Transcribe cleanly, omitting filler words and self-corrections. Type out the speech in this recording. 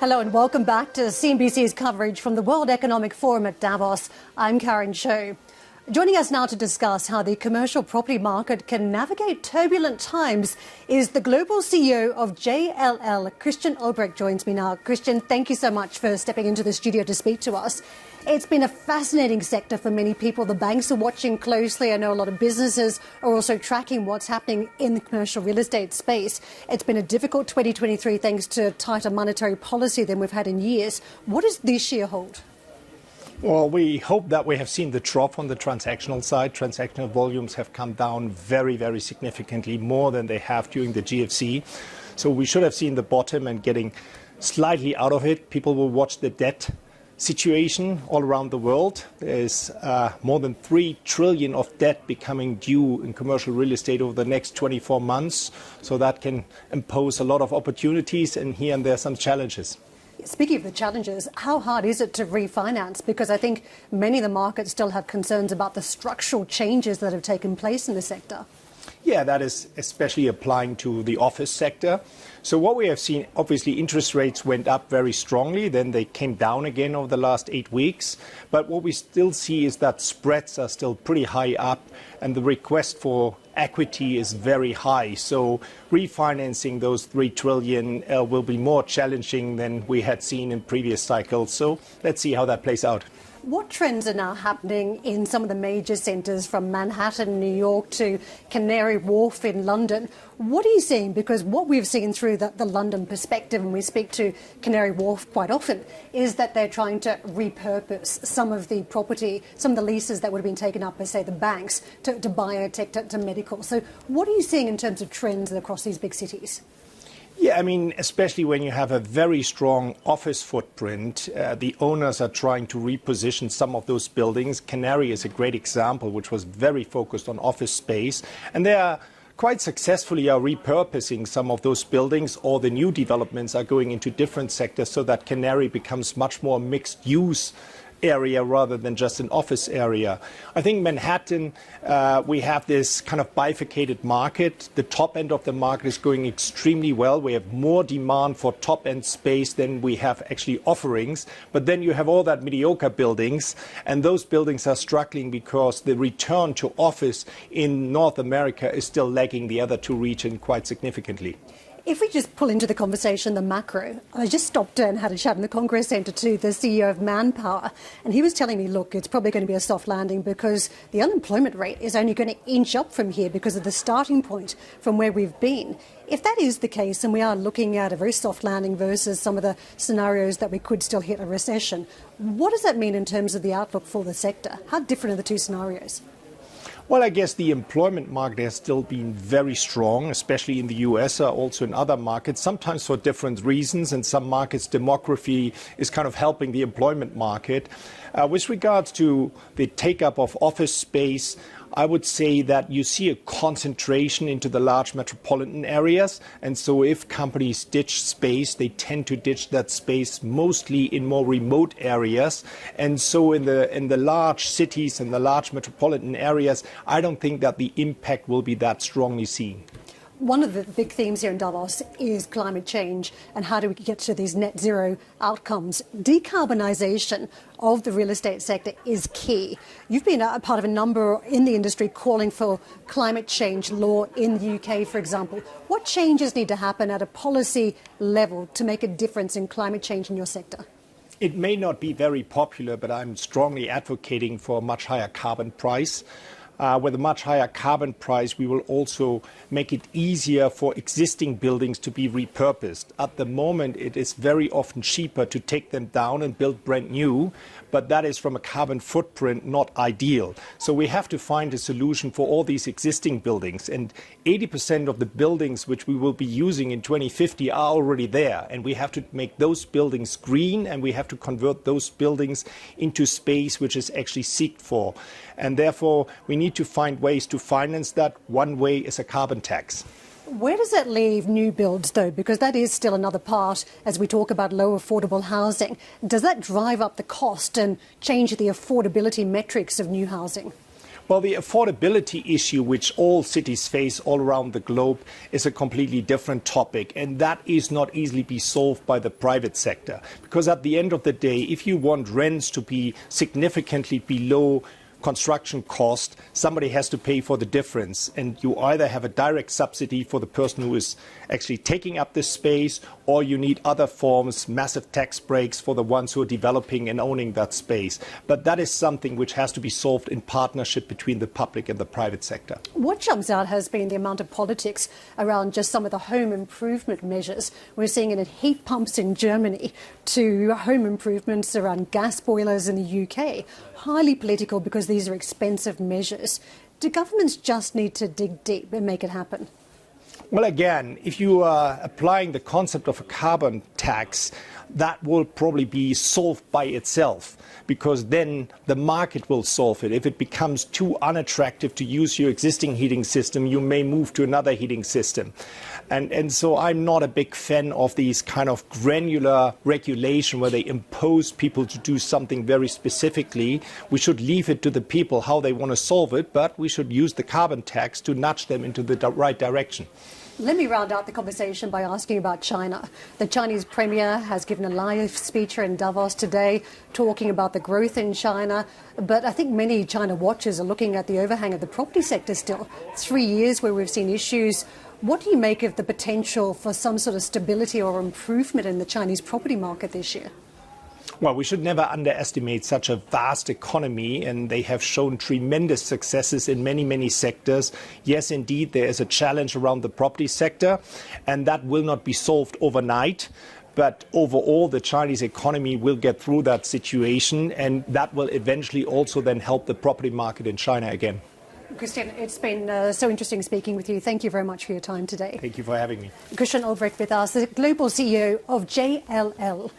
Hello and welcome back to CNBC's coverage from the World Economic Forum at Davos. I'm Karen Cho. Joining us now to discuss how the commercial property market can navigate turbulent times is the global CEO of JLL, Christian Ulbrich, joins me now. Christian, thank you so much for stepping into the studio to speak to us. It's been a fascinating sector for many people. The banks are watching closely. I know a lot of businesses are also tracking what's happening in the commercial real estate space. It's been a difficult 2023 thanks to tighter monetary policy than we've had in years. What does this year hold? Well, we hope that we have seen the trough on the transactional side. Transactional volumes have come down very, very significantly, more than they have during the GFC. So we should have seen the bottom and getting slightly out of it. People will watch the debt situation all around the world. There's more than 3 trillion of debt becoming due in commercial real estate over the next 24 months. So that can impose a lot of opportunities, and here and there some challenges. Speaking of the challenges, how hard is it to refinance? Because I think many of the markets still have concerns about the structural changes that have taken place in the sector. Yeah, that is especially applying to the office sector. So what we have seen, obviously, interest rates went up very strongly. Then they came down again over the last 8 weeks. But what we still see is that spreads are still pretty high up, and the request for equity is very high. So refinancing those 3 trillion will be more challenging than we had seen in previous cycles. So let's see how that plays out. What trends are now happening in some of the major centres, from Manhattan, New York to Canary Wharf in London? What are you seeing? Because what we've seen through the London perspective, and we speak to Canary Wharf quite often, is that they're trying to repurpose some of the property, some of the leases that would have been taken up by, say, the banks to biotech, to medical. So what are you seeing in terms of trends across these big cities? Yeah, I mean, especially when you have a very strong office footprint, the owners are trying to reposition some of those buildings. Canary is a great example, which was very focused on office space. And they are quite successfully repurposing some of those buildings, or the new developments are going into different sectors so that Canary becomes much more mixed use area rather than just an office area. I think Manhattan, we have this kind of bifurcated market. The top end of the market is going extremely well. We have more demand for top end space than we have actually offerings. But then you have all that mediocre buildings, and those buildings are struggling because the return to office in North America is still lagging the other two regions quite significantly. If we just pull into the conversation the macro, I just stopped and had a chat in the Congress Centre to the CEO of Manpower, and he was telling me, look, it's probably going to be a soft landing because the unemployment rate is only going to inch up from here because of the starting point from where we've been. If that is the case, and we are looking at a very soft landing versus some of the scenarios that we could still hit a recession, what does that mean in terms of the outlook for the sector? How different are the two scenarios? Well, I guess the employment market has still been very strong, especially in the US, also in other markets, sometimes for different reasons. In some markets, demography is kind of helping the employment market. With regards to the take-up of office space, I would say that you see a concentration into the large metropolitan areas. And so if companies ditch space, they tend to ditch that space mostly in more remote areas. And so in the large cities and the large metropolitan areas, I don't think that the impact will be that strongly seen. One of the big themes here in Davos is climate change and how do we get to these net zero outcomes. Decarbonisation of the real estate sector is key. You've been a part of a number in the industry calling for climate change law in the UK, for example. What changes need to happen at a policy level to make a difference in climate change in your sector? It may not be very popular, but I'm strongly advocating for a much higher carbon price. With a much higher carbon price, we will also make it easier for existing buildings to be repurposed. At the moment, it is very often cheaper to take them down and build brand new, but that is from a carbon footprint not ideal. So we have to find a solution for all these existing buildings. And 80% of the buildings which we will be using in 2050 are already there. And we have to make those buildings green, and we have to convert those buildings into space which is actually sought for. And therefore, we need to find ways to finance that. One way is a carbon tax. Where does that leave new builds, though? Because that is still another part as we talk about low affordable housing. Does that drive up the cost and change the affordability metrics of new housing? Well, the affordability issue, which all cities face all around the globe, is a completely different topic. And that is not easily be solved by the private sector. Because at the end of the day, if you want rents to be significantly below construction cost, somebody has to pay for the difference. And you either have a direct subsidy for the person who is actually taking up this space, or you need other forms, massive tax breaks for the ones who are developing and owning that space. But that is something which has to be solved in partnership between the public and the private sector. What jumps out has been the amount of politics around just some of the home improvement measures. We're seeing it in heat pumps in Germany to home improvements around gas boilers in the UK. Highly political because these are expensive measures. Do governments just need to dig deep and make it happen? Well, again, if you are applying the concept of a carbon tax, that will probably be solved by itself, because then the market will solve it. If it becomes too unattractive to use your existing heating system, you may move to another heating system. And so I'm not a big fan of these kind of granular regulation where they impose people to do something very specifically. We should leave it to the people how they want to solve it, but we should use the carbon tax to nudge them into the right direction. Let me round out the conversation by asking about China. The Chinese premier has given a live speech here in Davos today talking about the growth in China. But I think many China watchers are looking at the overhang of the property sector still. 3 years where we've seen issues. What do you make of the potential for some sort of stability or improvement in the Chinese property market this year? Well, we should never underestimate such a vast economy, and they have shown tremendous successes in many, many sectors. Yes, indeed, there is a challenge around the property sector, and that will not be solved overnight. But overall, the Chinese economy will get through that situation, and that will eventually also then help the property market in China again. Christian, it's been so interesting speaking with you. Thank you very much for your time today. Thank you for having me. Christian Ulbrich with us, the global CEO of JLL.